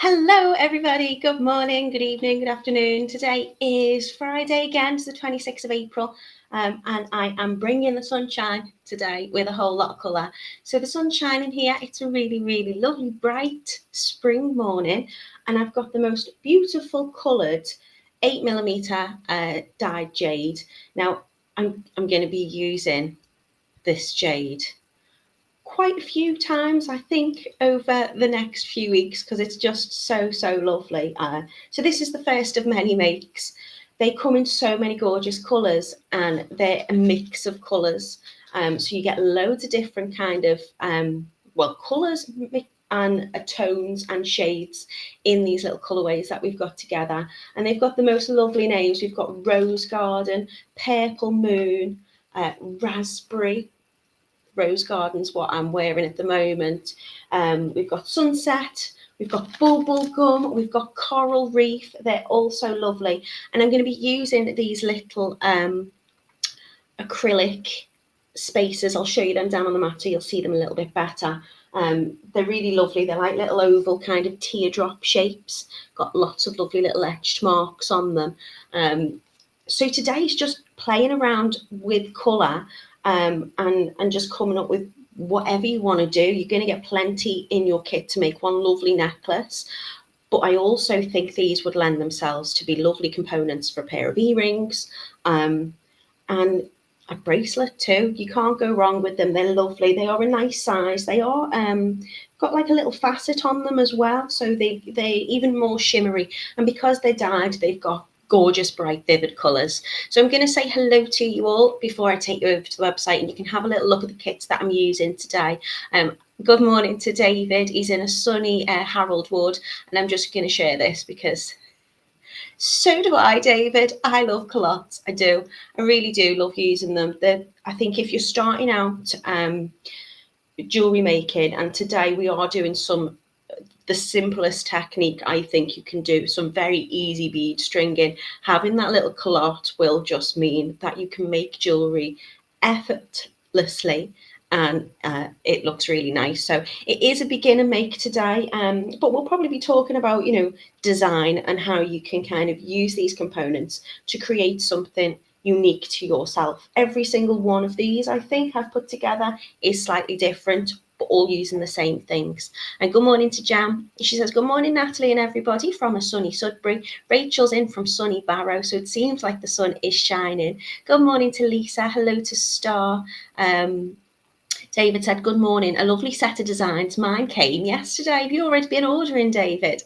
Hello everybody, good morning, good evening, good afternoon. Today is Friday again, it's the 26th of April, and I am bringing the sunshine today with a whole lot of colour. So the sun's shining here, it's a really lovely bright spring morning, and I've got the most beautiful coloured 8mm dyed jade. Now I'm going to be using this jade quite a few times, I think, over the next few weeks because it's just so lovely. So this is the first of many makes. They come in so many gorgeous colours and they're a mix of colours. So you get loads of different kind of colours and tones and shades in these little colourways that we've got together. And they've got the most lovely names. We've got Rose Garden, Purple Moon, Raspberry. Rose Garden's what I'm wearing at the moment. We've got Sunset, we've got Bubble Gum, we've got Coral Reef. They're all so lovely. And I'm going to be using these little acrylic spaces. I'll show you them down on the mat so you'll see them a little bit better. They're really lovely. They're like little oval kind of teardrop shapes. Got lots of lovely little etched marks on them. So today is just playing around with colour and just coming up with whatever you want to do. You're going to get plenty in your kit to make one lovely necklace. But I also think these would lend themselves to be lovely components for a pair of earrings and a bracelet too. You can't go wrong with them. They're lovely. They are a nice size. They are got like a little facet on them as well, so they're even more shimmery. And because they're dyed, they've got gorgeous, bright, vivid colours. So I'm going to say hello to you all before I take you over to the website, and you can have a little look at the kits that I'm using today. Good morning to David. He's in a sunny Harold Wood, and I'm just going to share this because so do I, David. I love culottes. I do. I really do love using them. I think if you're starting out jewellery making, and today we are doing the simplest technique I think you can do, some very easy bead stringing. Having that little culotte will just mean that you can make jewellery effortlessly, and it looks really nice. So it is a beginner make today, but we'll probably be talking about, design and how you can kind of use these components to create something unique to yourself. Every single one of these I think I've put together is slightly different, but all using the same things. And good morning to Jam. She says, good morning, Natalie and everybody from a sunny Sudbury. Rachel's in from sunny Barrow, so it seems like the sun is shining. Good morning to Lisa. Hello to Star. David said, good morning, a lovely set of designs. Mine came yesterday. Have you already been ordering, David?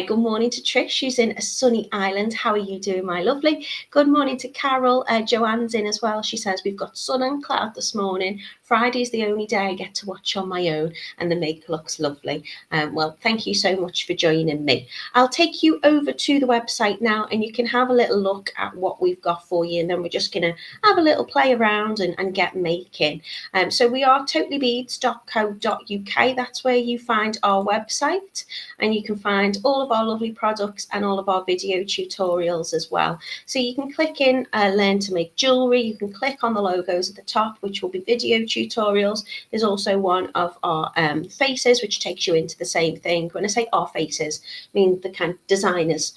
Good morning to Trish, who's in a sunny island. How are you doing, my lovely? Good morning to Carol. Joanne's in as well. She says, we've got sun and cloud this morning. Friday's the only day I get to watch on my own, and the make looks lovely. Well, thank you so much for joining me. I'll take you over to the website now, and you can have a little look at what we've got for you, and then we're just going to have a little play around and get making. So we are totallybeads.co.uk. That's where you find our website, and you can find all of our lovely products and all of our video tutorials as well. So you can click in learn to make jewelry. You can click on the logos at the top, which will be video tutorials. There's also one of our faces, which takes you into the same thing. When I say our faces, I mean the kind of designers,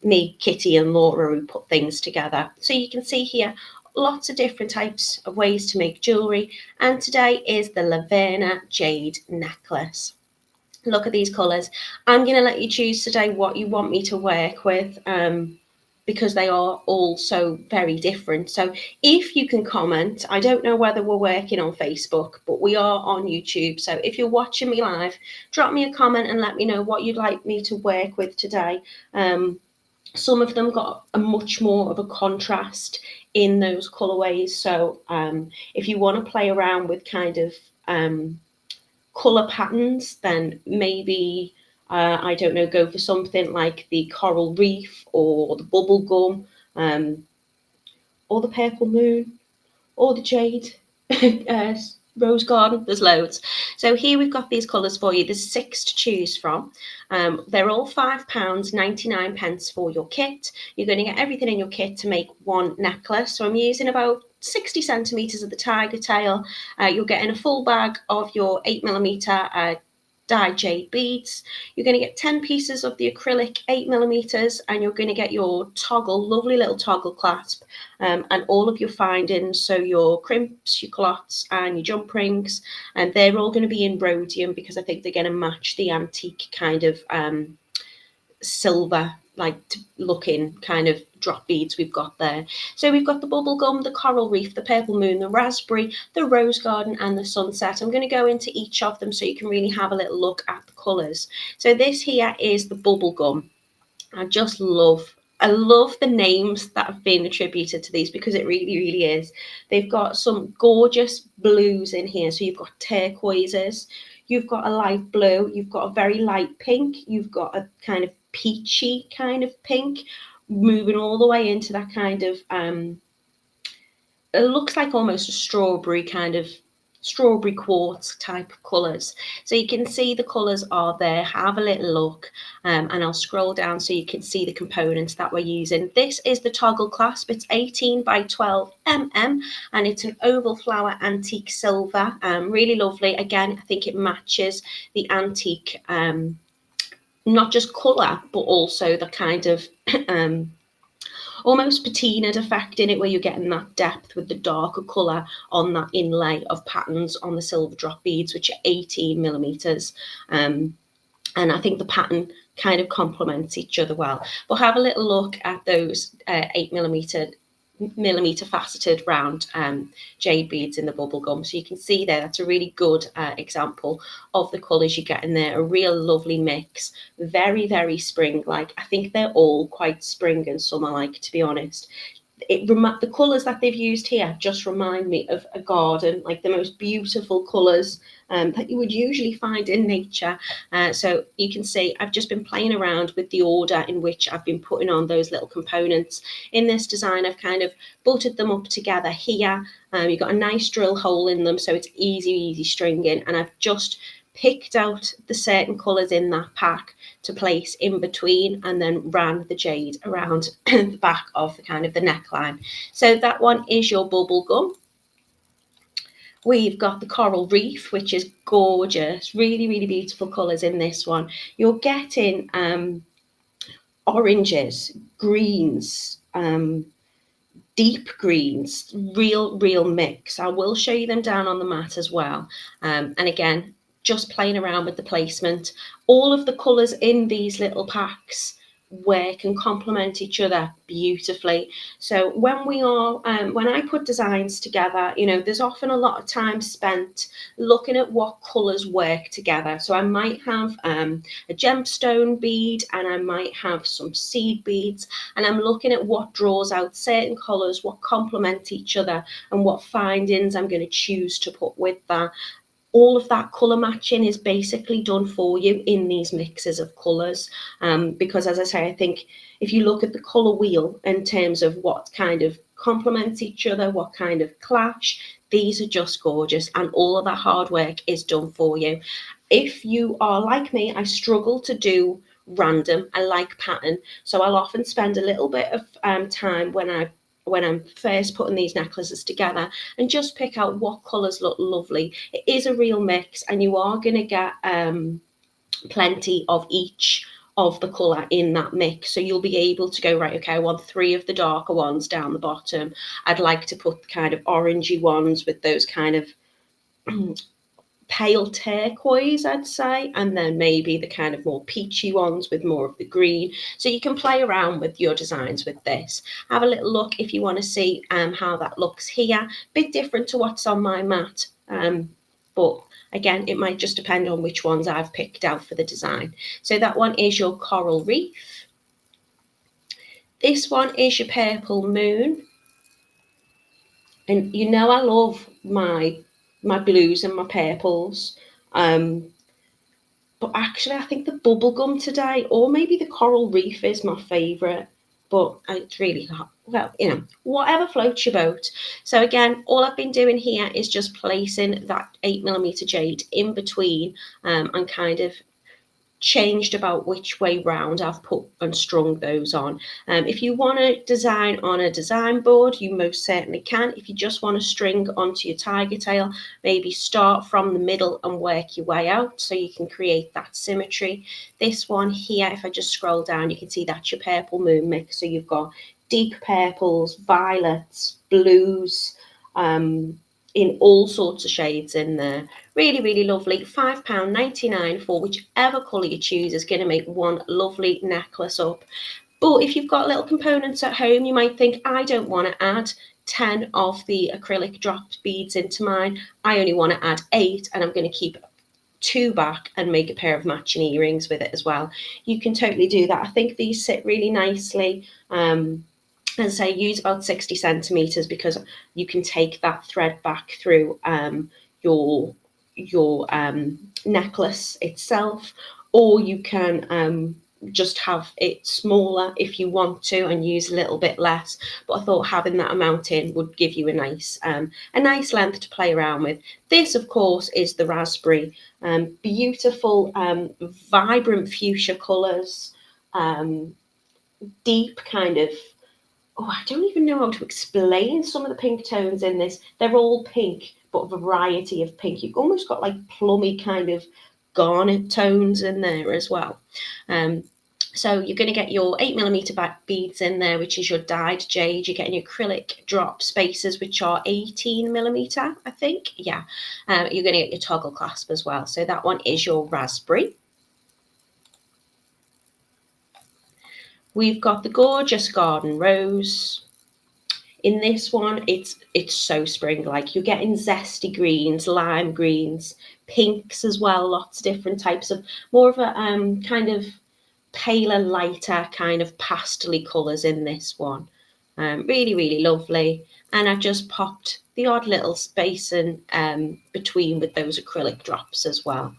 me, Kitty and Laura, who put things together. So you can see here lots of different types of ways to make jewelry, and today is the Laverna Jade necklace. Look at these colours. I'm going to let you choose today what you want me to work with, because they are all so very different. So if you can comment, I don't know whether we're working on Facebook, but we are on YouTube. So if you're watching me live, drop me a comment and let me know what you'd like me to work with today. Some of them got a much more of a contrast in those colorways. So if you want to play around with kind of color patterns, then maybe I don't know, go for something like the Coral Reef or the Bubble Gum, or the Purple Moon, or the Jade Rose Garden. There's loads. So here we've got these colours for you. There's 6 to choose from. They're all £5.99 for your kit. You're going to get everything in your kit to make one necklace. So I'm using about 60 centimetres of the Tigertail. You're getting a full bag of your 8mm dyed jade beads. You're going to get 10 pieces of the acrylic 8mm, and you're going to get your toggle, lovely little toggle clasp, and all of your findings, so your crimps, your clots, and your jump rings, and they're all going to be in rhodium because I think they're going to match the antique kind of silver like looking kind of drop beads we've got there. So we've got the bubble gum, the coral reef, the purple moon, the raspberry, the rose garden, and the sunset. I'm going to go into each of them so you can really have a little look at the colours. So this here is the bubble gum. I love the names that have been attributed to these because it really is. They've got some gorgeous blues in here. So you've got turquoises, you've got a light blue, you've got a very light pink, you've got a kind of peachy kind of pink, moving all the way into that kind of it looks like almost a strawberry kind of strawberry quartz type of colours. So you can see the colours are there. Have a little look, and I'll scroll down so you can see the components that we're using. This is the toggle clasp. It's 18 by 12 mm, and it's an oval flower antique silver. Really lovely. Again, I think it matches the antique, not just colour, but also the kind of almost patinaed effect in it, where you're getting that depth with the darker colour on that inlay of patterns on the silver drop beads, which are 18mm. And I think the pattern kind of complements each other well. But have a little look at those 8mm faceted round jade beads in the bubble gum. So you can see there, that's a really good example of the colours you get in there. A real lovely mix, very spring-like. I think they're all quite spring and summer-like, to be honest. The colours that they've used here just remind me of a garden, like the most beautiful colours that you would usually find in nature. So you can see I've just been playing around with the order in which I've been putting on those little components. In this design, I've kind of buttered them up together here. You've got a nice drill hole in them, so it's easy stringing, and I've just picked out the certain colours in that pack to place in between, and then ran the jade around the back of the kind of the neckline. So that one is your bubble gum. We've got the coral reef, which is gorgeous, really beautiful colours in this one. You're getting oranges, greens, deep greens, real mix. I will show you them down on the mat as well. And again, just playing around with the placement. All of the colours in these little packs work and complement each other beautifully. So when I put designs together, you know, there's often a lot of time spent looking at what colours work together. So I might have a gemstone bead, and I might have some seed beads, and I'm looking at what draws out certain colours, what complement each other, and what findings I'm going to choose to put with that. All of that colour matching is basically done for you in these mixes of colours, because, as I say, I think if you look at the colour wheel in terms of what kind of complements each other, what kind of clash, these are just gorgeous, and all of that hard work is done for you. If you are like me, I struggle to do random. I like pattern, so I'll often spend a little bit of time when I'm first putting these necklaces together and just pick out what colours look lovely. It is a real mix, and you are going to get plenty of each of the colour in that mix. So you'll be able to go, right, okay, I want 3 of the darker ones down the bottom. I'd like to put kind of orangey ones with those kind of pale turquoise, I'd say, and then maybe the kind of more peachy ones with more of the green. So you can play around with your designs with this. Have a little look if you want to see how that looks here. Bit different to what's on my mat, but again, it might just depend on which ones I've picked out for the design. So that one is your coral reef. This one is your purple moon. And you know I love my blues and my purples, but actually I think the bubblegum today, or maybe the coral reef, is my favourite, but it's really hot. Well, you know, whatever floats your boat. So again, all I've been doing here is just placing that 8mm jade in between, and kind of changed about which way round I've put and strung those on. If you want to design on a design board, you most certainly can. If you just want to string onto your tiger tail, maybe start from the middle and work your way out so you can create that symmetry. This one here, if I just scroll down, you can see that's your purple moon mix. So you've got deep purples, violets, blues, in all sorts of shades in there. Really, really lovely. £5.99 for whichever colour you choose is going to make one lovely necklace up. But if you've got little components at home, you might think, I don't want to add 10 of the acrylic dropped beads into mine. I only want to add 8, and I'm going to keep 2 back and make a pair of matching earrings with it as well. You can totally do that. I think these sit really nicely. As I say, use about 60 centimeters because you can take that thread back through your necklace itself, or you can just have it smaller if you want to and use a little bit less. But I thought having that amount in would give you a nice length to play around with. This, of course, is the raspberry. Beautiful, vibrant fuchsia colours, deep kind of, I don't even know how to explain some of the pink tones in this. They're all pink, but a variety of pink. You've almost got like plummy kind of garnet tones in there as well. So you're going to get your 8mm back beads in there, which is your dyed jade. You're getting your acrylic drop spacers, which are 18mm, I think. Yeah. You're going to get your toggle clasp as well. So that one is your raspberry. We've got the gorgeous garden rose. In this one, it's so spring-like. You're getting zesty greens, lime greens, pinks as well, lots of different types of, more of a kind of paler, lighter kind of pastel-y colours in this one. Really, really lovely. And I've just popped the odd little space in between with those acrylic drops as well.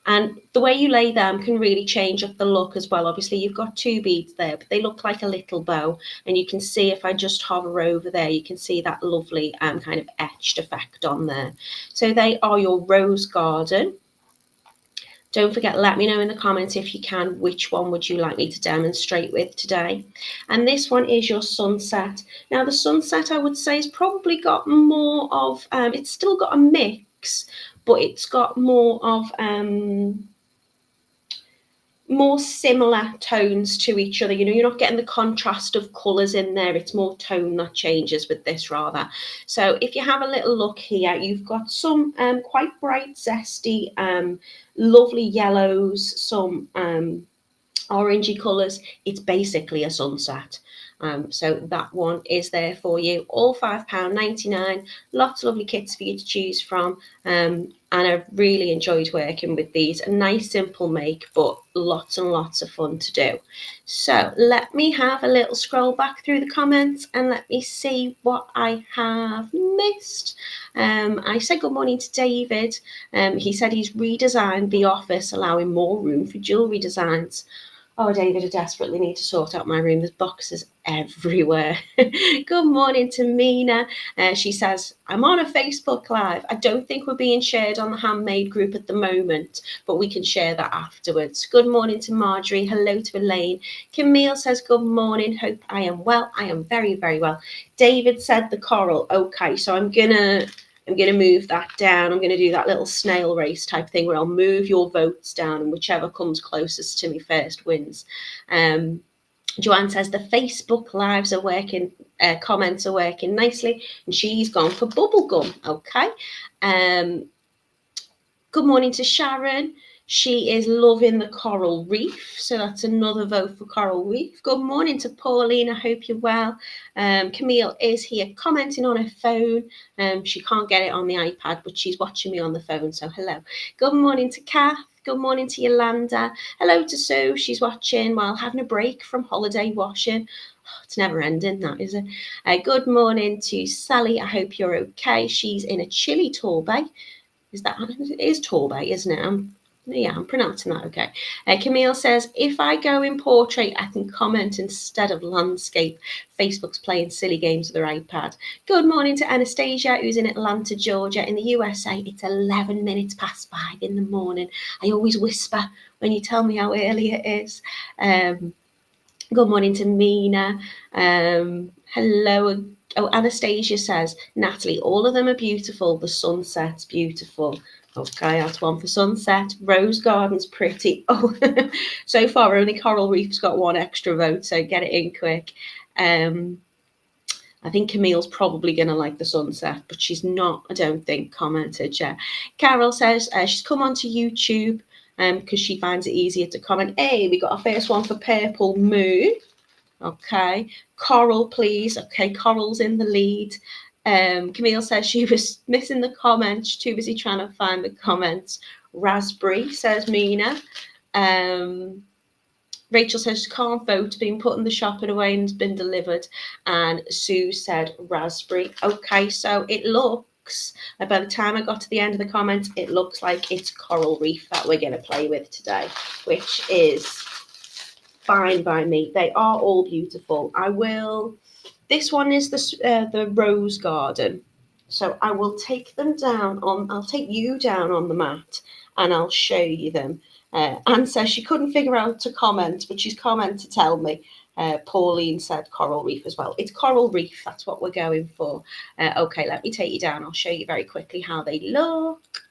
And the way you lay them can really change up the look as well. Obviously, you've got 2 beads there, but they look like a little bow. And you can see, if I just hover over there, you can see that lovely kind of etched effect on there. So they are your rose garden. Don't forget, let me know in the comments if you can, which one would you like me to demonstrate with today. And this one is your sunset. Now, the sunset, I would say, has probably got more of, it's still got a mix, but it's got more of more similar tones to each other. You know, you're not getting the contrast of colours in there. It's more tone that changes with this rather. So if you have a little look here, you've got some quite bright, zesty, lovely yellows, some orangey colours. It's basically a sunset. So that one is there for you, all £5.99. Lots of lovely kits for you to choose from. And I really enjoyed working with these. A nice simple make, but lots and lots of fun to do. So let me have a little scroll back through the comments and let me see what I have missed. I said good morning to David. He said he's redesigned the office, allowing more room for jewellery designs. Oh, David, I desperately need to sort out my room. There's boxes everywhere. Good morning to Mina. She says, I'm on a Facebook Live. I don't think we're being shared on the handmade group at the moment, but we can share that afterwards. Good morning to Marjorie. Hello to Elaine. Camille says, good morning. Hope I am well. I am very, very well. David said the coral. Okay, so I'm going to move that down. I'm going to do that little snail race type thing where I'll move your votes down and whichever comes closest to me first wins. Joanne says the Facebook lives are working, comments are working nicely, and she's gone for bubblegum. Okay. Good morning to Sharon. She is loving the coral reef, so that's another vote for coral reef. Good morning to Pauline. I hope you're well. Camille is here commenting on her phone. She can't get it on the iPad, but she's watching me on the phone, so hello. Good morning to Kath. Good morning to Yolanda. Hello to Sue. She's watching while having a break from holiday washing. Oh, it's never ending, that, is it? Good morning to Sally. I hope you're okay. She's in a chilly Torbay. It is Torbay, isn't it? I'm Yeah, I'm pronouncing that okay. Camille says, if I go in portrait, I can comment instead of landscape. Facebook's playing silly games with their iPad. Good morning to Anastasia, who's in Atlanta, Georgia. In the USA, it's 11 minutes past 5 in the morning. I always whisper when you tell me how early it is. Good morning to Mina. Hello. Oh, Anastasia says, Natalie, all of them are beautiful. The sunset's beautiful. Okay, that's one for sunset. Rose Garden's pretty. Oh, so far only Coral Reef's got one extra vote, so get it in quick. I think Camille's probably going to like the sunset, but she's not, I don't think, commented yet. Carol says she's come onto YouTube because she finds it easier to comment. Hey, we got our first one for Purple Moon. Okay, Coral, please. Okay, Coral's in the lead. Camille says she was missing the comments. She's too busy trying to find the comments. Raspberry, says Mina. Rachel says she can't vote, being put in the shop and away and has been delivered. And Sue said raspberry. Okay, so it looks, by the time I got to the end of the comments, it looks like it's Coral Reef that we're going to play with today, which is fine by me. They are all beautiful. This one is the Rose Garden. So I will take them down I'll take you down on the mat and I'll show you them. Anne says she couldn't figure out to comment, but she's commented to tell me. Pauline said Coral Reef as well. It's Coral Reef, that's what we're going for. Okay, let me take you down. I'll show you very quickly how they look.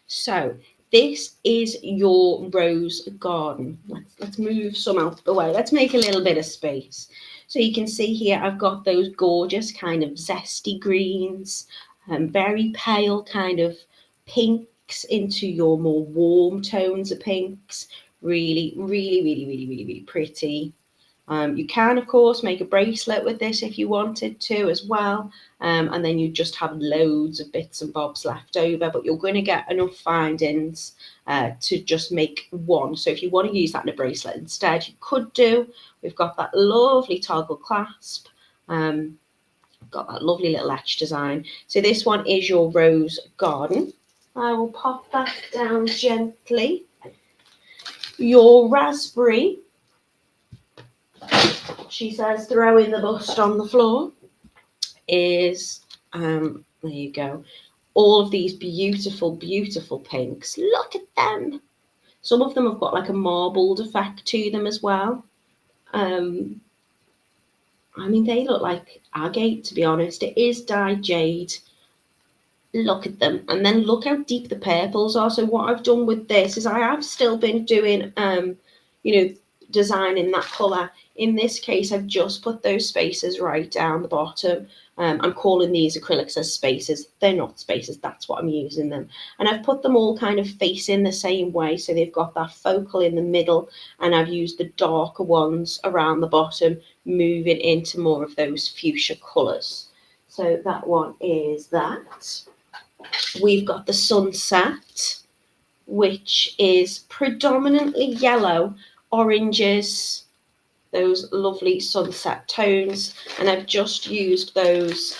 So this is your rose garden. Let's move some out of the way. Let's make a little bit of space. So you can see here I've got those gorgeous kind of zesty greens, very pale kind of pinks into your more warm tones of pinks. Really, really, really, really, really, really pretty. You can, of course, make a bracelet with this if you wanted to as well. And then you just have loads of bits and bobs left over, but you're going to get enough findings to just make one. So if you want to use that in a bracelet instead, you could do. We've got that lovely toggle clasp. Got that lovely little etch design. So this one is your Rose Garden. I will pop that down gently. Your raspberry, she says, throwing the bust on the floor, is, there you go, all of these beautiful, beautiful pinks. Look at them. Some of them have got like a marbled effect to them as well. I mean, they look like agate, to be honest. It is dyed jade. Look at them. And then look how deep the purples are. So what I've done with this is I have still been doing, designing that colour. In this case, I've just put those spaces right down the bottom. I'm calling these acrylics as spaces. They're not spaces, that's what I'm using them. And I've put them all kind of facing the same way, so they've got that focal in the middle, and I've used the darker ones around the bottom, moving into more of those fuchsia colours. So that one is that. We've got the sunset, which is predominantly yellow, oranges, those lovely sunset tones, and I've just used those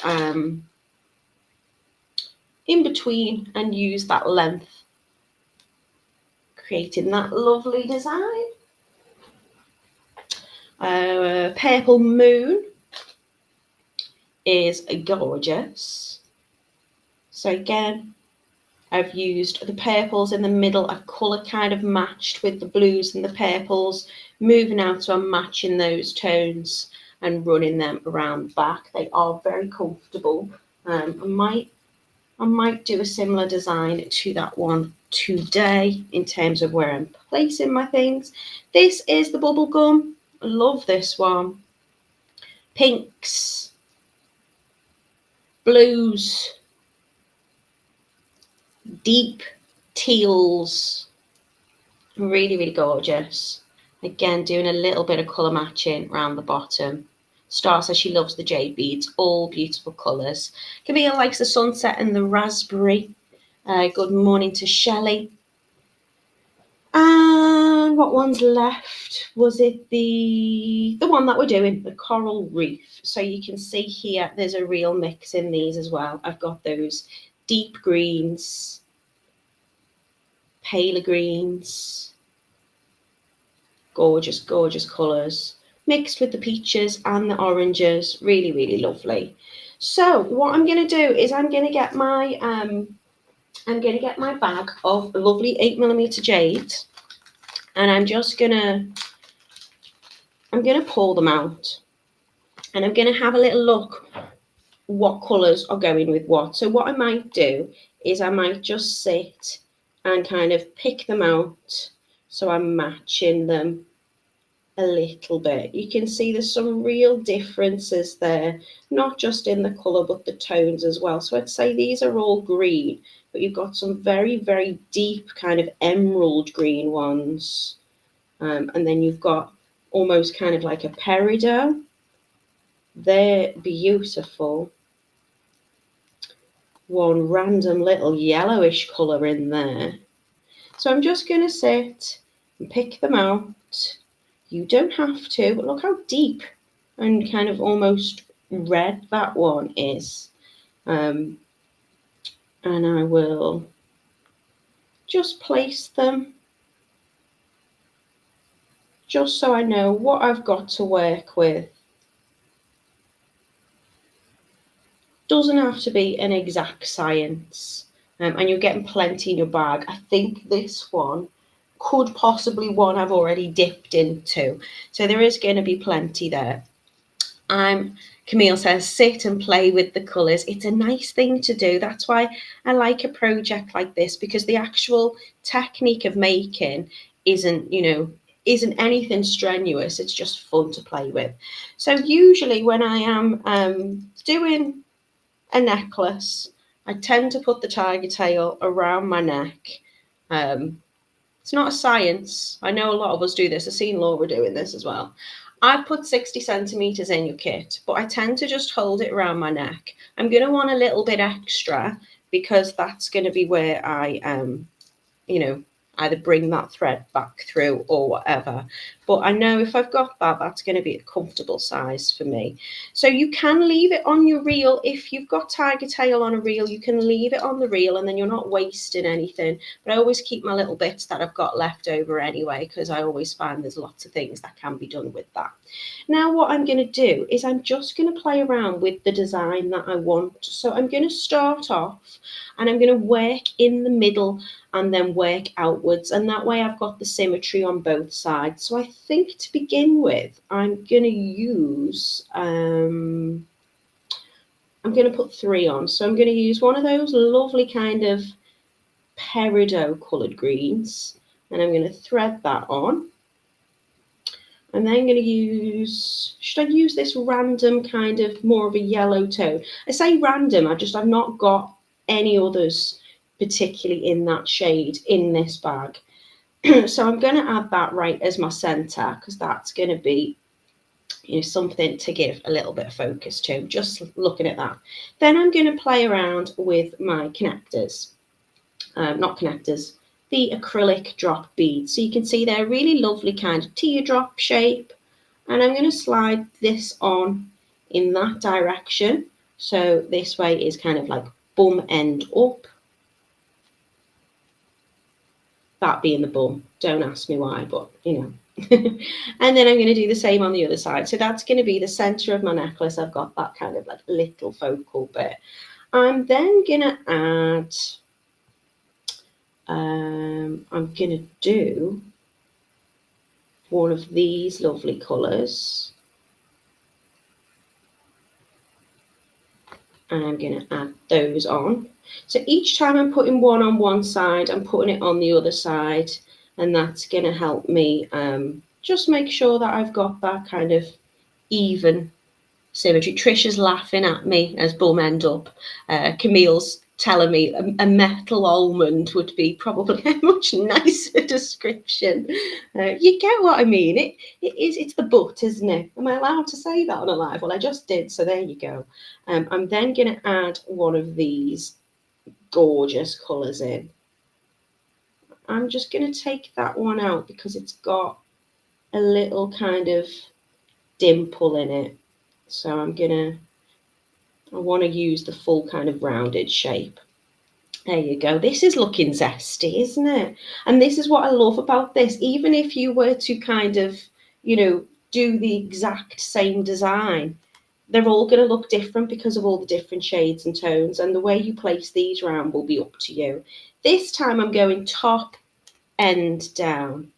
in between and used that length, creating that lovely design. Purple Moon is gorgeous. So again, I've used the purples in the middle. I've colour kind of matched with the blues and the purples, moving out, so I'm matching those tones and running them around the back. They are very comfortable. I might do a similar design to that one today in terms of where I'm placing my things. This is the bubble gum. I love this one. Pinks, blues, deep teals, really, really gorgeous. Again, doing a little bit of colour matching around the bottom. Star says she loves the jade beads, all beautiful colours. Camille likes the sunset and the raspberry. Good morning to Shelley. And what one's left? Was it the one that we're doing, the Coral Reef? So you can see here, there's a real mix in these as well. I've got those deep greens, paler greens. Gorgeous, gorgeous colours. Mixed with the peaches and the oranges. Really, really lovely. So what I'm going to do is I'm going to get my bag of lovely 8mm jade, and I'm gonna pour them out, and I'm gonna have a little look what colours are going with what. So what I might do is I might just sit and kind of pick them out so I'm matching them a little bit. You can see there's some real differences there, not just in the colour but the tones as well. So I'd say these are all green, but you've got some very, very deep kind of emerald green ones, and then you've got almost kind of like a peridot. They're beautiful. One random little yellowish colour in there. So I'm just going to sit and pick them out. You don't have to, but look how deep and kind of almost red that one is. And I will just place them just so I know what I've got to work with. Doesn't have to be an exact science, and you're getting plenty in your bag. I think this one could possibly one I've already dipped into, so there is going to be plenty there. Camille says sit and play with the colours. It's a nice thing to do. That's why I like a project like this, because the actual technique of making isn't anything strenuous. It's just fun to play with. So usually when I am doing a necklace, I tend to put the tiger tail around my neck. It's not a science. I know a lot of us do this. I've seen Laura doing this as well. I've put 60 centimeters in your kit, but I tend to just hold it around my neck. I'm going to want a little bit extra because that's going to be where I either bring that thread back through or whatever. But I know if I've got that, that's going to be a comfortable size for me. So you can leave it on your reel. If you've got tiger tail on a reel, you can leave it on the reel and then you're not wasting anything. But I always keep my little bits that I've got left over anyway, because I always find there's lots of things that can be done with that. Now what I'm going to do is I'm just going to play around with the design that I want. So I'm going to start off and I'm going to work in the middle and then work outwards, and that way I've got the symmetry on both sides. So I think to begin with, I'm going to use, I'm going to put 3 on. So I'm going to use one of those lovely kind of peridot coloured greens, and I'm going to thread that on. And then I'm going to use, should I use this random kind of more of a yellow tone? I say random, I've not got any others particularly in that shade in this bag. So I'm going to add that right as my center, because that's going to be something to give a little bit of focus to, just looking at that. Then I'm going to play around with my connectors, the acrylic drop beads. So you can see they're really lovely kind of teardrop shape, and I'm going to slide this on in that direction. So this way is kind of like bum end up, that being the bum. Don't ask me why, but and then I'm going to do the same on the other side. So that's going to be the center of my necklace. I've got that kind of like little focal bit. I'm then going to add, I'm going to do one of these lovely colors, and I'm going to add those on. So each time I'm putting one on one side, I'm putting it on the other side, and that's going to help me just make sure that I've got that kind of even symmetry. Trisha's laughing at me as bum end up. Camille's telling me a metal almond would be probably a much nicer description. You get what I mean. It's the butt, isn't it? Am I allowed to say that on a live? Well, I just did, so there you go. I'm then going to add one of these gorgeous colours in. I'm just going to take that one out because it's got a little kind of dimple in it. So I want to use the full kind of rounded shape. There you go. This is looking zesty, isn't it? And this is what I love about this. Even if you were to kind of, you know, do the exact same design, they're all going to look different because of all the different shades and tones. And the way you place these round will be up to you. This time I'm going top end down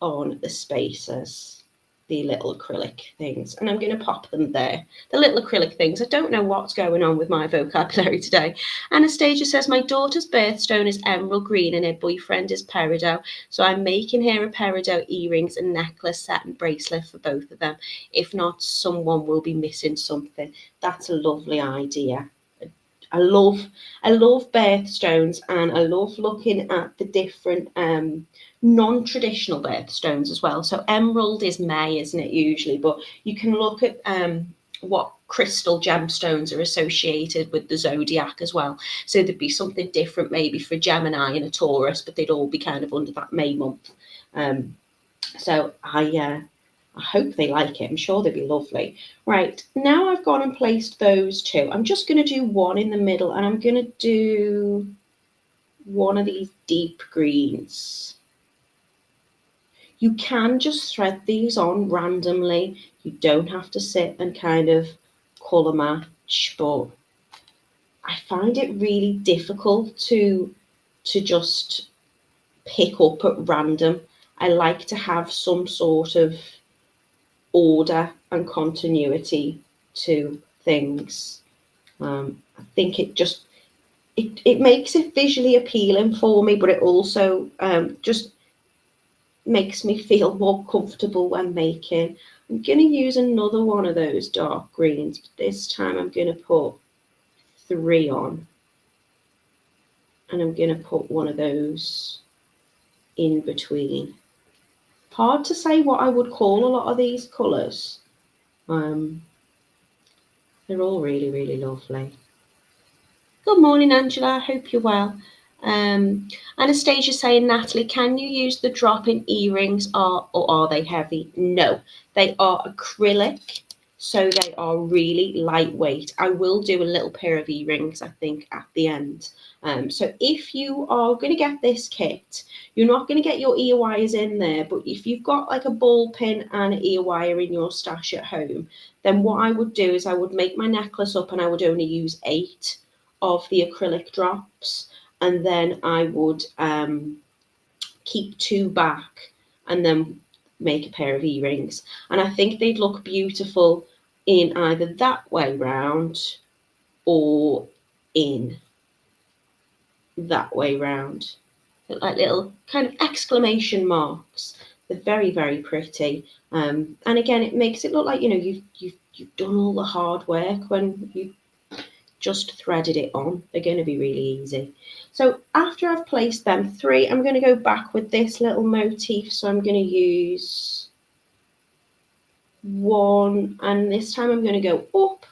on the spacers, the little acrylic things, and I'm going to pop them there. The little acrylic things. I don't know what's going on with my vocabulary today. Anastasia says, my daughter's birthstone is emerald green and her boyfriend is peridot, so I'm making her a peridot earrings and necklace set and bracelet for both of them. If not, someone will be missing something. That's a lovely idea. I love birthstones, and I love looking at the different non-traditional birthstones as well. So emerald is May, isn't it, usually? But you can look at what crystal gemstones are associated with the zodiac as well. So there'd be something different maybe for Gemini and a Taurus, but they'd all be kind of under that May month. So I hope they like it. I'm sure they'd be lovely. Right, now I've gone and placed those two. I'm just going to do one in the middle, and I'm going to do one of these deep greens. You can just thread these on randomly. You don't have to sit and kind of colour match, but I find it really difficult to just pick up at random. I like to have some sort of order and continuity to things. I think it makes it visually appealing for me, but it also just makes me feel more comfortable when making. I'm going to use another one of those dark greens, but this time I'm going to put 3 on, and I'm going to put one of those in between. Hard to say what I would call a lot of these colours. They're all really, really lovely. Good morning, Angela. I hope you're well. Anastasia saying, Natalie, can you use the drop-in earrings or are they heavy? No, they are acrylic, so they are really lightweight. I will do a little pair of earrings, I think, at the end. So if you are going to get this kit, you're not going to get your ear wires in there, but if you've got like a ball pin and an ear wire in your stash at home, then what I would do is I would make my necklace up and I would only use 8 of the acrylic drops, and then I would keep 2 back and then make a pair of earrings. And I think they'd look beautiful in either that way round or in that way round. Like little kind of exclamation marks. They're very, very pretty. And again, it makes it look like, you know, you've done all the hard work when you just threaded it on. They're going to be really easy. So after I've placed them 3, I'm going to go back with this little motif. So I'm going to use 1, and this time I'm going to go up.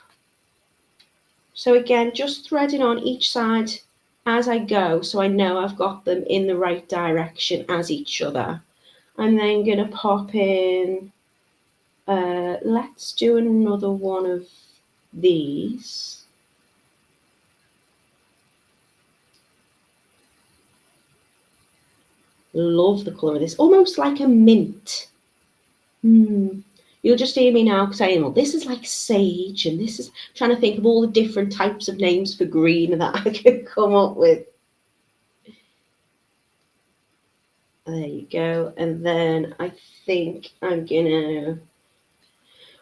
So again, just threading on each side as I go, so I know I've got them in the right direction as each other. I'm then going to pop in, let's do another one of these. Love the colour of this, almost like a mint. You'll just hear me now saying, well, this is like sage, and this is trying to think of all the different types of names for green that I could come up with. There you go. And then I think I'm gonna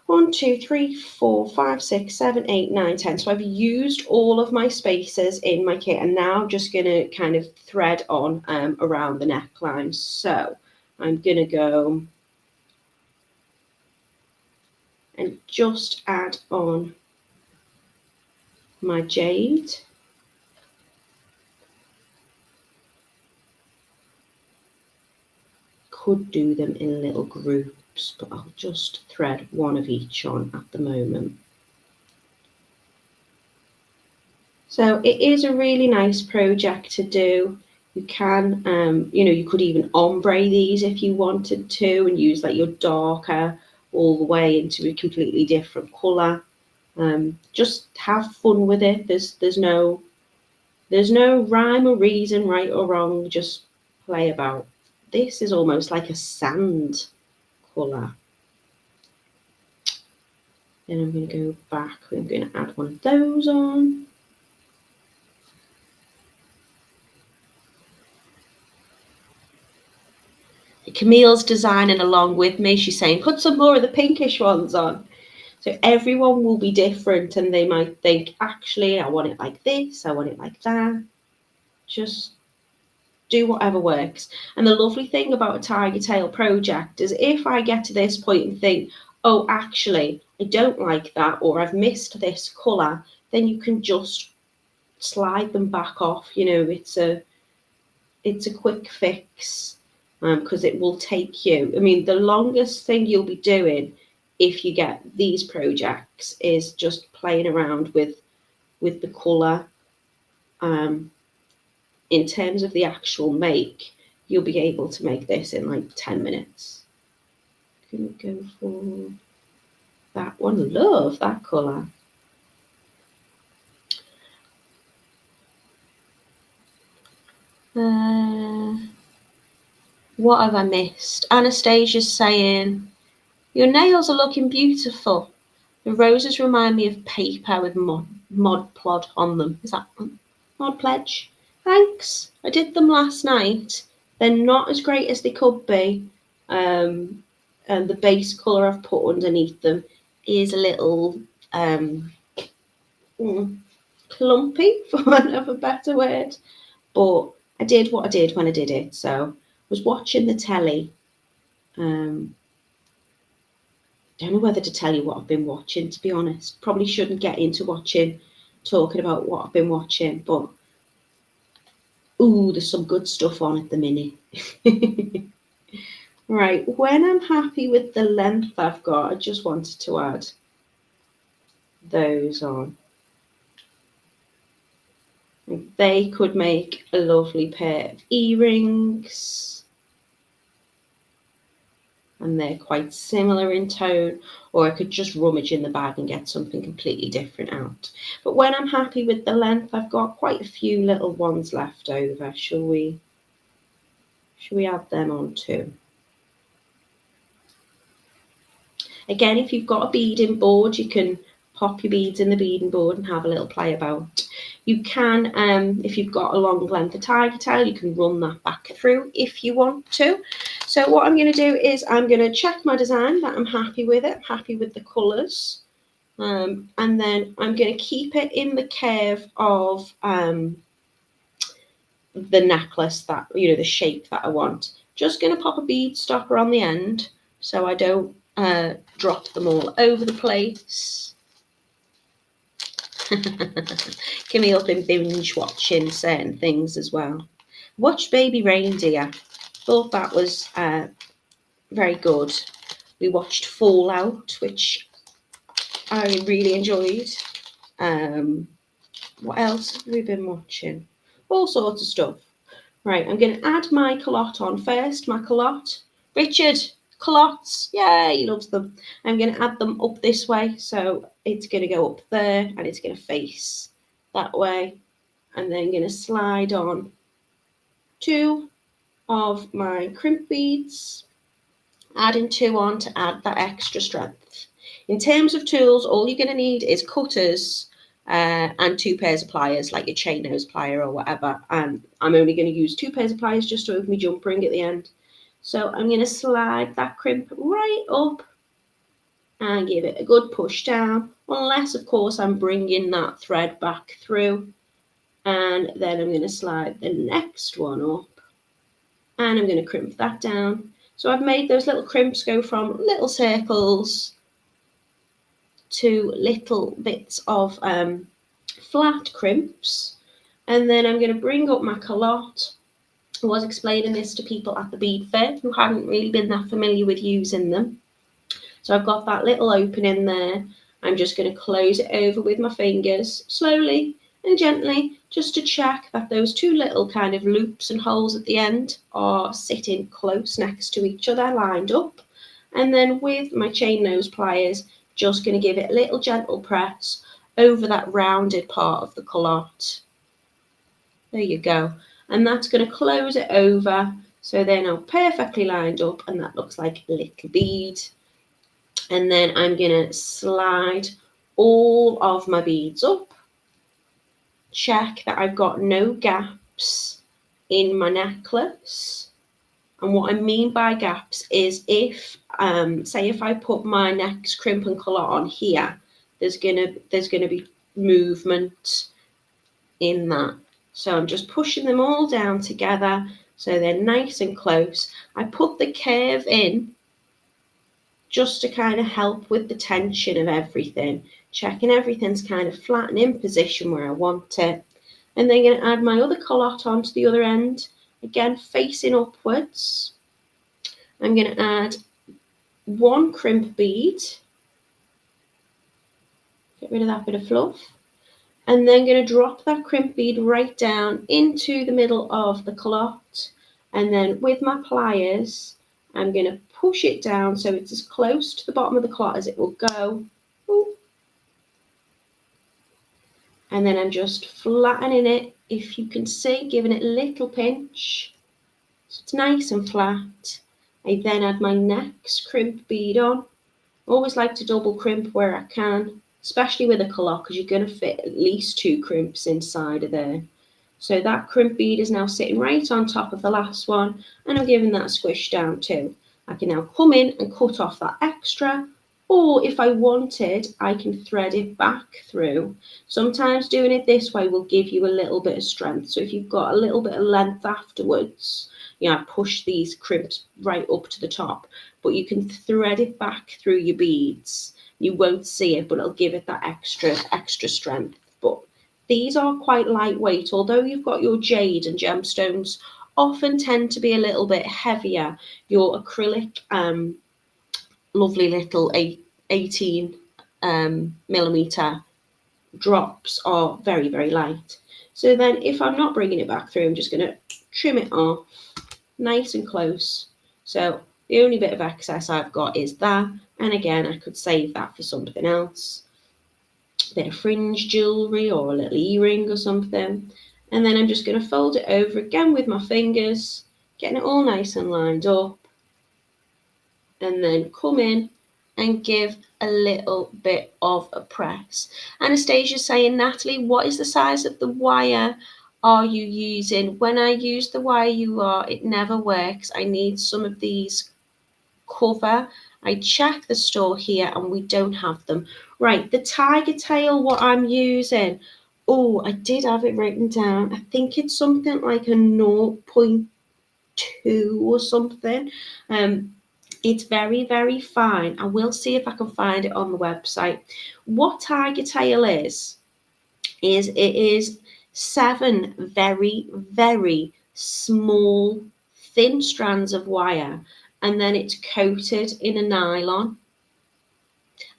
1, 2, 3, 4, 5, 6, 7, 8, 9, 10. So I've used all of my spaces in my kit, and now I'm just gonna kind of thread on around the neckline. So I'm gonna go and just add on my jade. Could do them in little groups, but I'll just thread one of each on at the moment. So it is a really nice project to do. You can, you know, you could even ombre these if you wanted to and use like your darker all the way into a completely different colour. Just have fun with it. There's no There's no rhyme or reason, right or wrong, just play about. This is almost like a sand colour. Then I'm going to go back, I'm going to add one of those on. Camille's designing along with me. She's saying, put some more of the pinkish ones on. So everyone will be different and they might think, actually, I want it like this, I want it like that. Just do whatever works. And the lovely thing about a Tigertail project is if I get to this point and think, oh, actually, I don't like that, or I've missed this colour, then you can just slide them back off. You know, it's a quick fix because it will take you. I mean, the longest thing you'll be doing if you get these projects is just playing around with the colour. In terms of the actual make, you'll be able to make this in like 10 minutes. Gonna go for that one. Love that colour. What have I missed? Anastasia's saying, your nails are looking beautiful. The roses remind me of paper with Mod Plod on them. Is that Mod Pledge? Thanks. I did them last night. They're not as great as they could be. And the base colour I've put underneath them is a little clumpy, for want of a better word. But I did what I did when I did it. So I was watching the telly. Don't know whether to tell you what I've been watching, to be honest. Probably shouldn't get into talking about what I've been watching, but ooh, there's some good stuff on at the minute. Right, when I'm happy with the length I've got, I just wanted to add those on. They could make a lovely pair of earrings. And they're quite similar in tone, or I could just rummage in the bag and get something completely different out. But when I'm happy with the length, I've got quite a few little ones left over. Shall we add them on too? Again, if you've got a beading board, you can pop your beads in the beading board and have a little play about. You can, if you've got a long length of Tigertail, you can run that back through if you want to. So what I'm going to do is I'm going to check my design that I'm happy with it, happy with the colours. And then I'm going to keep it in the curve of the necklace that, you know, the shape that I want. Just going to pop a bead stopper on the end so I don't drop them all over the place. Camille's been binge watching certain things as well. Watched Baby Reindeer. Thought that was very good. We watched Fallout, which I really enjoyed. What else have we been watching? All sorts of stuff. Right, I'm going to add my culotte on first. My culotte. Richard, culottes. Yay, he loves them. I'm going to add them up this way. So it's going to go up there and it's going to face that way. And then I'm going to slide on 2 of my crimp beads, adding 2 on to add that extra strength. In terms of tools, all you're going to need is cutters and 2 pairs of pliers, like your chain nose plier or whatever. And I'm only going to use 2 pairs of pliers just to open my jump ring at the end. So I'm going to slide that crimp right up and give it a good push down, unless of course I'm bringing that thread back through. And then I'm going to slide the next one up and I'm going to crimp that down. So I've made those little crimps go from little circles to little bits of flat crimps. And then I'm going to bring up my culotte. I was explaining this to people at the bead fair who hadn't really been that familiar with using them. So I've got that little opening there. I'm just going to close it over with my fingers slowly and gently, just to check that those 2 little kind of loops and holes at the end are sitting close next to each other, lined up. And then with my chain nose pliers, just going to give it a little gentle press over that rounded part of the culotte. There you go. And that's going to close it over. So they're now perfectly lined up, and that looks like a little bead. And then I'm going to slide all of my beads up. Check that I've got no gaps in my necklace. And what I mean by gaps is if, say if I put my next crimp and collar on here, there's gonna be movement in that. So I'm just pushing them all down together so they're nice and close. I put the curve in just to kind of help with the tension of everything, checking everything's kind of flat and in position where I want it. And then I'm going to add my other collot onto the other end, again facing upwards. I'm going to add one crimp bead, get rid of that bit of fluff, and then going to drop that crimp bead right down into the middle of the collot, and then with my pliers I'm going to push it down so it's as close to the bottom of the collot as it will go. Ooh. And then I'm just flattening it, if you can see, giving it a little pinch so it's nice and flat. I then add my next crimp bead on. Always like to double crimp where I can, especially with a collot, because you're going to fit at least 2 crimps inside of there. So that crimp bead is now sitting right on top of the last one, and I'm giving that a squish down too. I can now come in and cut off that extra, or if I wanted, I can thread it back through. Sometimes doing it this way will give you a little bit of strength. So if you've got a little bit of length afterwards, push these crimps right up to the top, but you can thread it back through your beads. You won't see it, but it'll give it that extra strength. But these are quite lightweight, although you've got your jade and gemstones often tend to be a little bit heavier. Your acrylic, lovely little 18 millimeter drops are very, very light. So then if I'm not bringing it back through, I'm just going to trim it off nice and close. So the only bit of excess I've got is that, and again I could save that for something else, a bit of fringe jewelry or a little earring or something. And then I'm just going to fold it over again with my fingers, getting it all nice and lined up, and then come in and give a little bit of a press. Anastasia's saying, Natalie, what is the size of the wire are you using? When I use the wire it never works. I need some of these cover. I check the store here and we don't have them. Right, the Tigertail, what I'm using. Oh, I did have it written down. I think it's something like a 0.2 or something. It's very, very fine. I will see if I can find it on the website. What Tigertail is it is 7 very, very small, thin strands of wire, and then it's coated in a nylon.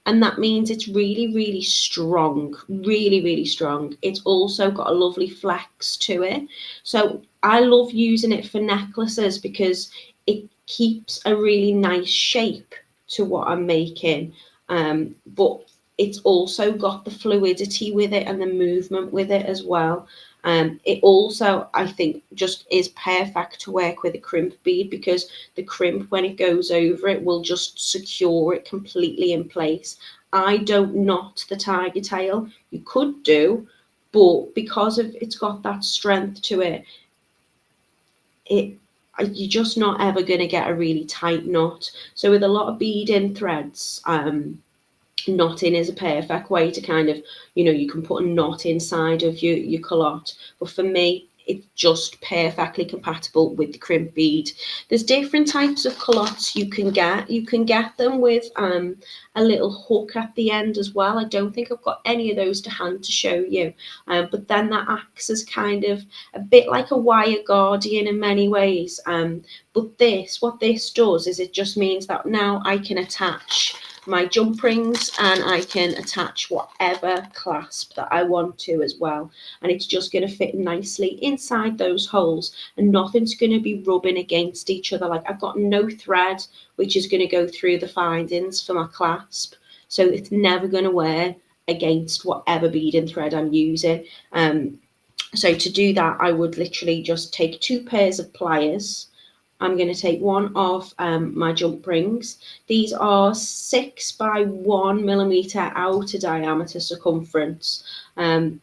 And that means it's really, really strong, really, really strong. It's also got a lovely flex to it. So I love using it for necklaces because it keeps a really nice shape to what I'm making. But it's also got the fluidity with it and the movement with it as well. It also, I think, just is perfect to work with a crimp bead because the crimp, when it goes over it, will just secure it completely in place. I don't knot the Tigertail. You could do, but because it's got that strength to it, you're just not ever going to get a really tight knot. So with a lot of beading threads, knotting is a perfect way to kind of, you can put a knot inside of your collot. But for me, it's just perfectly compatible with the crimp bead. There's different types of collots you can get. You can get them with a little hook at the end as well. I don't think I've got any of those to hand to show you. But then that acts as kind of a bit like a wire guardian in many ways. But what this does is it just means that now I can attach my jump rings and I can attach whatever clasp that I want to as well, and it's just going to fit nicely inside those holes and nothing's going to be rubbing against each other. Like, I've got no thread which is going to go through the findings for my clasp, so it's never going to wear against whatever beading thread I'm using. So to do that, I would literally just take 2 pairs of pliers. I'm going to take one of my jump rings. These are 6 by 1 millimeter outer diameter circumference, and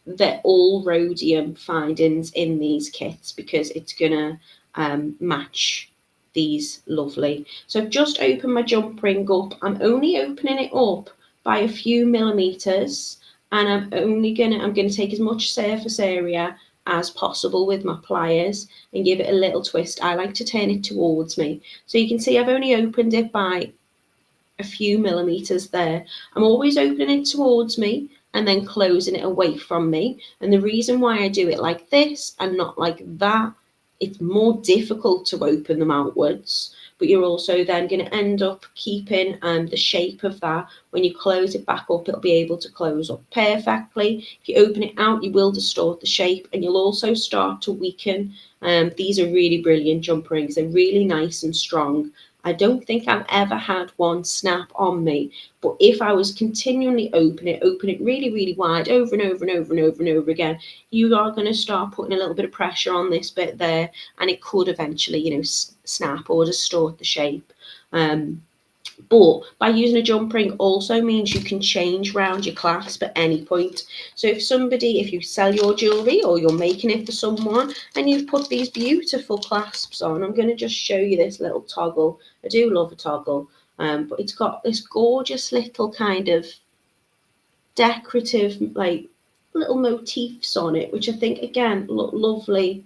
they're all rhodium findings in these kits because it's going to match these lovely. So I've just opened my jump ring up. I'm only opening it up by a few millimeters, and I'm gonna take as much surface area as possible with my pliers and give it a little twist. I like to turn it towards me. So you can see I've only opened it by a few millimeters there. I'm always opening it towards me and then closing it away from me. And the reason why I do it like this and not like that, it's more difficult to open them outwards, but you're also then going to end up keeping the shape of that. When you close it back up, it'll be able to close up perfectly. If you open it out, you will distort the shape, and you'll also start to weaken. These are really brilliant jump rings. They're really nice and strong. I don't think I've ever had one snap on me, but if I was continually open it really, really wide over and over and over and over and over again, you are going to start putting a little bit of pressure on this bit there, and it could eventually, snap or distort the shape. But by using a jump ring also means you can change round your clasp at any point. So if you sell your jewellery or you're making it for someone and you've put these beautiful clasps on, I'm going to just show you this little toggle. I do love a toggle, but it's got this gorgeous little kind of decorative, like, little motifs on it, which I think, again, look lovely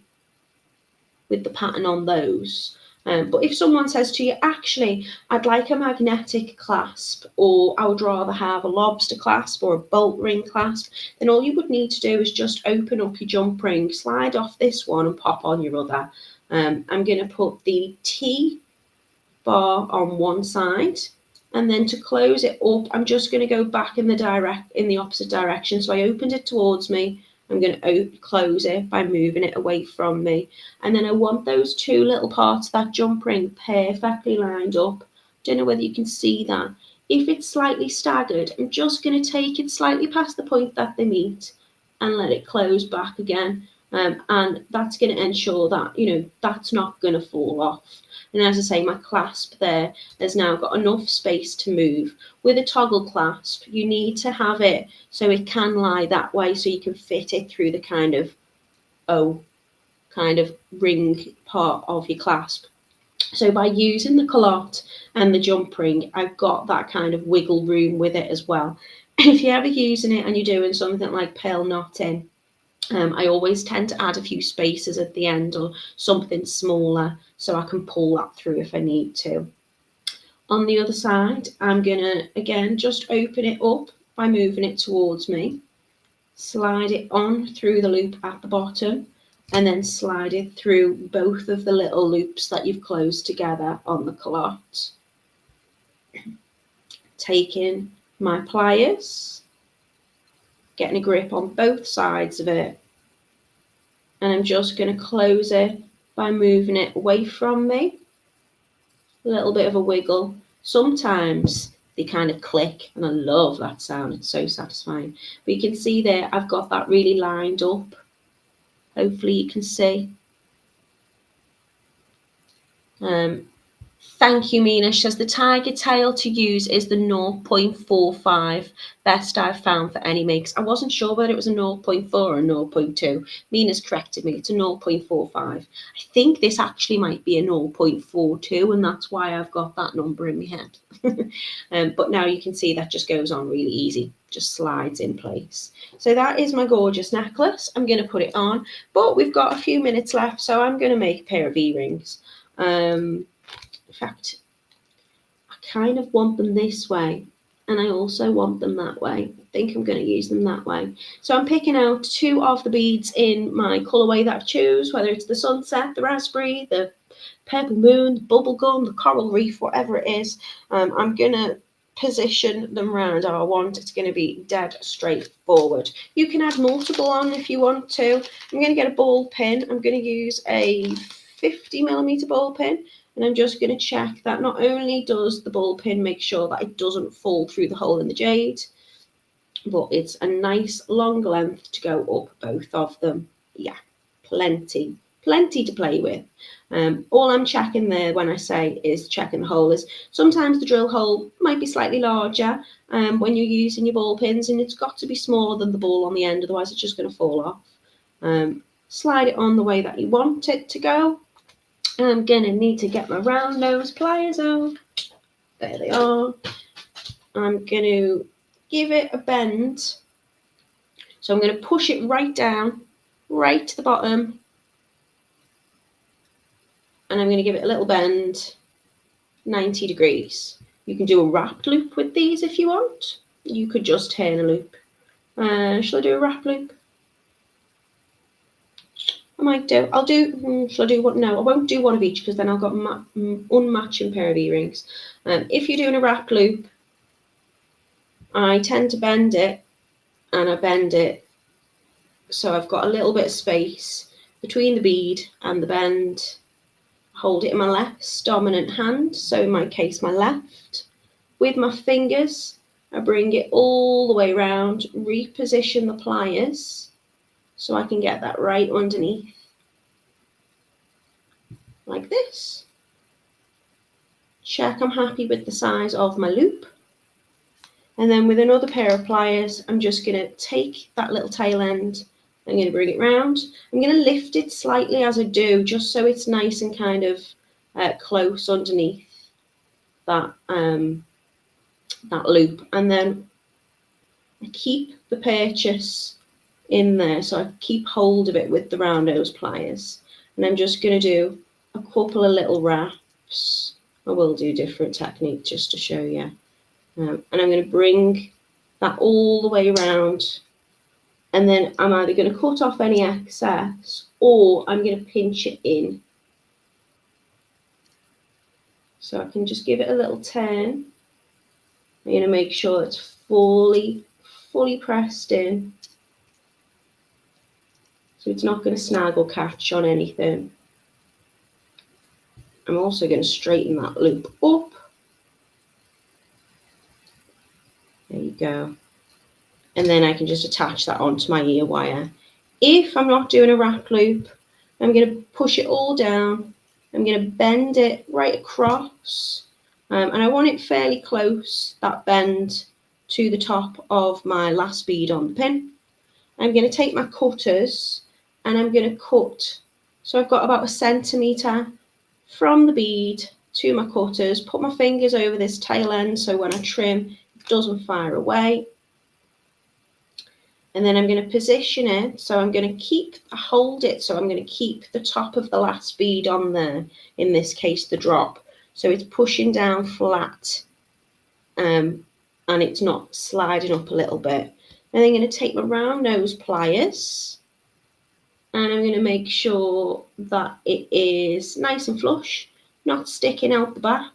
with the pattern on those. But if someone says to you, actually, I'd like a magnetic clasp, or I would rather have a lobster clasp or a bolt ring clasp, then all you would need to do is just open up your jump ring, slide off this one and pop on your other. I'm going to put the T bar on one side, and then to close it up, I'm just going to go back in the opposite direction. So I opened it towards me. I'm going to close it by moving it away from me. And then I want those 2 little parts of that jump ring perfectly lined up. Don't know whether you can see that. If it's slightly staggered, I'm just going to take it slightly past the point that they meet and let it close back again. And that's going to ensure that, that's not going to fall off. And as I say, my clasp there has now got enough space to move. With a toggle clasp, you need to have it so it can lie that way, so you can fit it through the kind of ring part of your clasp. So by using the culotte and the jump ring, I've got that kind of wiggle room with it as well. If you're ever using it and you're doing something like pearl knotting, I always tend to add a few spaces at the end or something smaller so I can pull that through if I need to. On the other side, I'm going to, again, just open it up by moving it towards me, slide it on through the loop at the bottom, and then slide it through both of the little loops that you've closed together on the culotte. Taking my pliers, getting a grip on both sides of it, and I'm just going to close it by moving it away from me. A little bit of a wiggle. Sometimes they kind of click, and I love that sound. It's so satisfying. But you can see there, I've got that really lined up. Hopefully you can see. Thank you, Mina. She says the Tigertail to use is the 0.45 best I've found for any makes. I wasn't sure whether it was a 0.4 or a 0.2. Mina's corrected me. It's a 0.45. I think this actually might be a 0.42, and that's why I've got that number in my head. But now you can see that just goes on really easy. Just slides in place. So that is my gorgeous necklace. I'm going to put it on, but we've got a few minutes left, so I'm going to make a pair of earrings. In fact, I kind of want them this way, and I also want them that way. I think I'm going to use them that way. So I'm picking out 2 of the beads in my colourway that I choose, whether it's the sunset, the raspberry, the purple moon, the bubblegum, the coral reef, whatever it is. I'm going to position them round how I want. It's going to be dead straightforward. You can add multiple on if you want to. I'm going to get a ball pin. I'm going to use a 50mm ball pin. And I'm just going to check that not only does the ball pin make sure that it doesn't fall through the hole in the jade, but it's a nice long length to go up both of them. Yeah, plenty to play with. All I'm checking there when I say is checking the hole is sometimes the drill hole might be slightly larger when you're using your ball pins, and it's got to be smaller than the ball on the end, otherwise it's just going to fall off. Slide it on the way that you want it to go. I'm going to need to get my round nose pliers out. There they are. I'm going to give it a bend. So I'm going to push it right down, right to the bottom. And I'm going to give it a little bend, 90 degrees. You can do a wrapped loop with these if you want. You could just turn a loop. Shall I do a wrap loop? I might do. Shall I do one? No, I won't do one of each because then I've got unmatching pair of earrings. If you're doing a wrap loop, I tend to bend it, and I bend it so I've got a little bit of space between the bead and the bend. Hold it in my left dominant hand, so in my case my left. With my fingers, I bring it all the way around, reposition the pliers so I can get that right underneath, like this. Check I'm happy with the size of my loop. And then with another pair of pliers, I'm just going to take that little tail end, I'm going to bring it round. I'm going to lift it slightly as I do, just so it's nice and kind of close underneath that, that loop. And then I keep the purchase in there, so I keep hold of it with the round nose pliers. And I'm just going to do a couple of little wraps. I will do different techniques just to show you. And I'm going to bring that all the way around, and then I'm either going to cut off any excess or I'm going to pinch it in. So I can just give it a little turn. I'm going to make sure it's fully pressed in, so it's not going to snag or catch on anything. I'm also going to straighten that loop up. There you go. And then I can just attach that onto my ear wire. If I'm not doing a wrap loop, I'm going to push it all down. I'm going to bend it right across. And I want it fairly close, that bend, to the top of my last bead on the pin. I'm going to take my cutters and I'm going to cut. So I've got about 1 centimetre from the bead to my cutters. Put my fingers over this tail end so when I trim, it doesn't fire away. And then I'm going to position it, so I'm going to hold it, so I'm going to keep the top of the last bead on there, in this case the drop, so it's pushing down flat, and it's not sliding up a little bit. And I'm going to take my round nose pliers, and I'm going to make sure that it is nice and flush, not sticking out the back,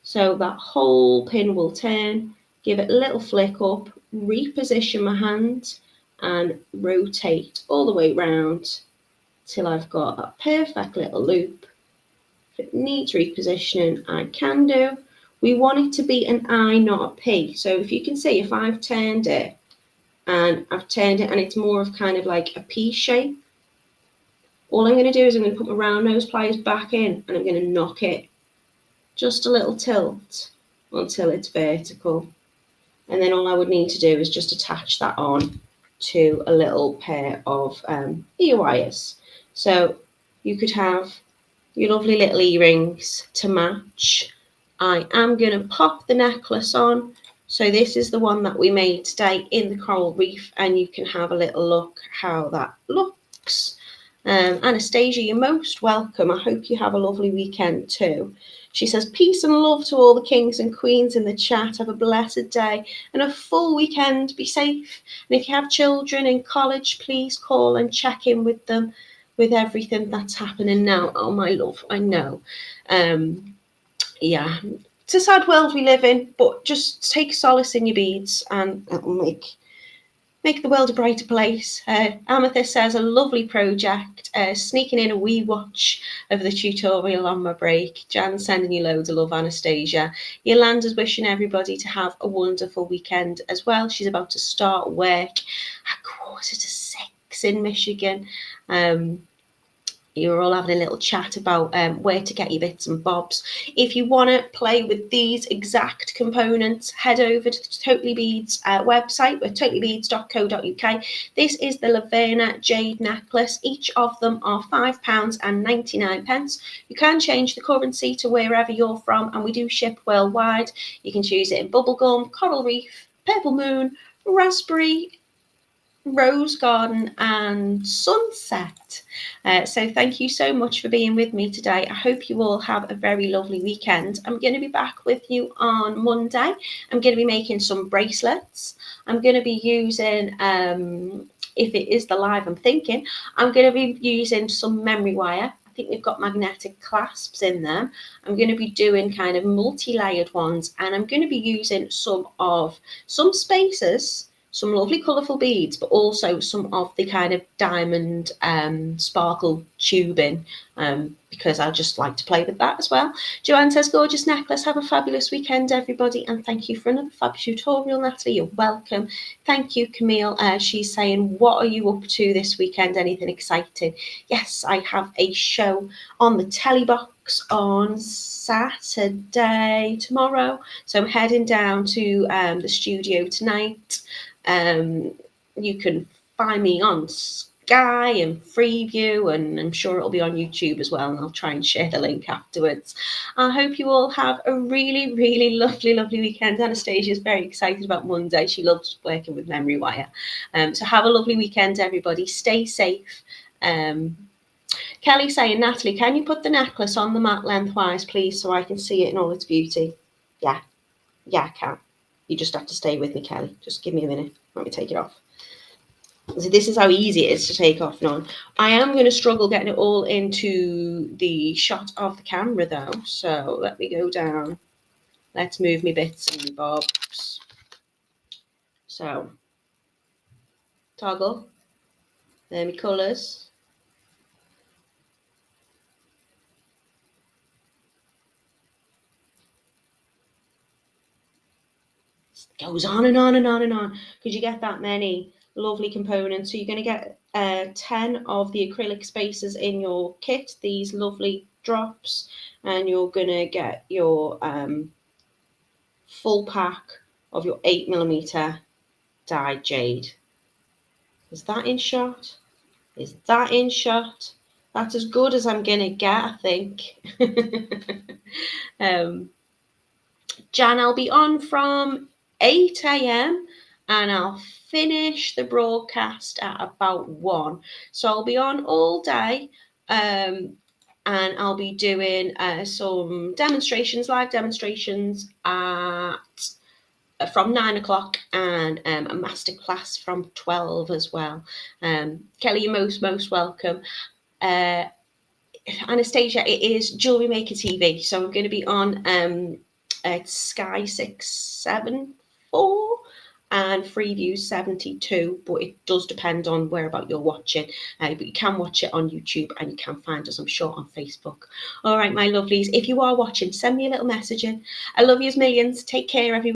so that whole pin will turn. Give it a little flick up, reposition my hand and rotate all the way round till I've got a perfect little loop. If it needs repositioning, I can do. We want it to be an I, not a P. So if you can see, if I've turned it and it's more of kind of like a P shape, all I'm going to do is I'm going to put my round nose pliers back in and I'm going to knock it just a little tilt until it's vertical. And then all I would need to do is just attach that on to a little pair of ear wires. So you could have your lovely little earrings to match. I am going to pop the necklace on. So this is the one that we made today in the coral reef, and you can have a little look how that looks. Anastasia, you're most welcome. I hope you have a lovely weekend too. She says, peace and love to all the kings and queens in the chat. Have a blessed day and a full weekend. Be safe. And if you have children in college, please call and check in with them with everything that's happening now. Oh, my love, I know. Yeah, it's a sad world we live in, but just take solace in your beads and it'll make make the world a brighter place. Amethyst says, a lovely project. Sneaking in a wee watch of the tutorial on my break. Jan sending you loads of love, Anastasia. Yolanda's wishing everybody to have a wonderful weekend as well. She's about to start work at 5:45 in Michigan. You're all having a little chat about where to get your bits and bobs. If you want to play with these exact components, head over to the Totally Beads website, at totallybeads.co.uk. This is the Laverna Jade necklace. Each of them are £5.99. You can change the currency to wherever you're from, and we do ship worldwide. You can choose it in bubblegum, coral reef, purple moon, raspberry, rose garden and sunset. So thank you so much for being with me today. I hope you all have a very lovely weekend. I'm going to be back with you on Monday. I'm going to be making some bracelets. I'm going to be using, if it is the live I'm thinking, I'm going to be using some memory wire. I think we've got magnetic clasps in them. I'm going to be doing kind of multi-layered ones, and I'm going to be using some spacers, some lovely colourful beads, but also some of the kind of diamond sparkle tubing, because I just like to play with that as well. Joanne says, gorgeous necklace. Have a fabulous weekend, everybody. And thank you for another fab tutorial, Natalie. You're welcome. Thank you, Camille. She's saying, what are you up to this weekend? Anything exciting? Yes, I have a show on the telly box on Saturday, tomorrow. So I'm heading down to the studio tonight. You can find me on Sky and Freeview, and I'm sure it'll be on YouTube as well, and I'll try and share the link afterwards. I hope you all have a really, really lovely weekend. Anastasia is very excited about Monday. She loves working with memory wire. So have a lovely weekend, everybody. Stay safe. Kelly saying, Natalie, can you put the necklace on the mat lengthwise, please, so I can see it in all its beauty? Yeah, I can. You just have to stay with me, Kelly. Just give me a minute. Let me take it off. So this is how easy it is to take off and on. I am going to struggle getting it all into the shot of the camera, though. So let me go down. Let's move me bits and bobs. So, toggle. There are my colours. Goes on and on and on and on, because you get that many lovely components. So you're going to get 10 of the acrylic spacers in your kit, these lovely drops, and you're going to get your full pack of your 8mm dyed jade. Is that in shot? Is that in shot? That's as good as I'm going to get, I think. Jan, I'll be on from 8 a.m. and I'll finish the broadcast at about 1. So I'll be on all day, and I'll be doing some demonstrations, live demonstrations from 9 o'clock, and a masterclass from 12 as well. Kelly, you're most welcome. Anastasia, it is Jewelry Maker TV, so I'm going to be on Sky 674 and Freeview 72, but it does depend on whereabout you're watching. But you can watch it on YouTube, and you can find us, I'm sure, on Facebook. All right, my lovelies, if you are watching, send me a little message in. I love you millions. Take care, everyone.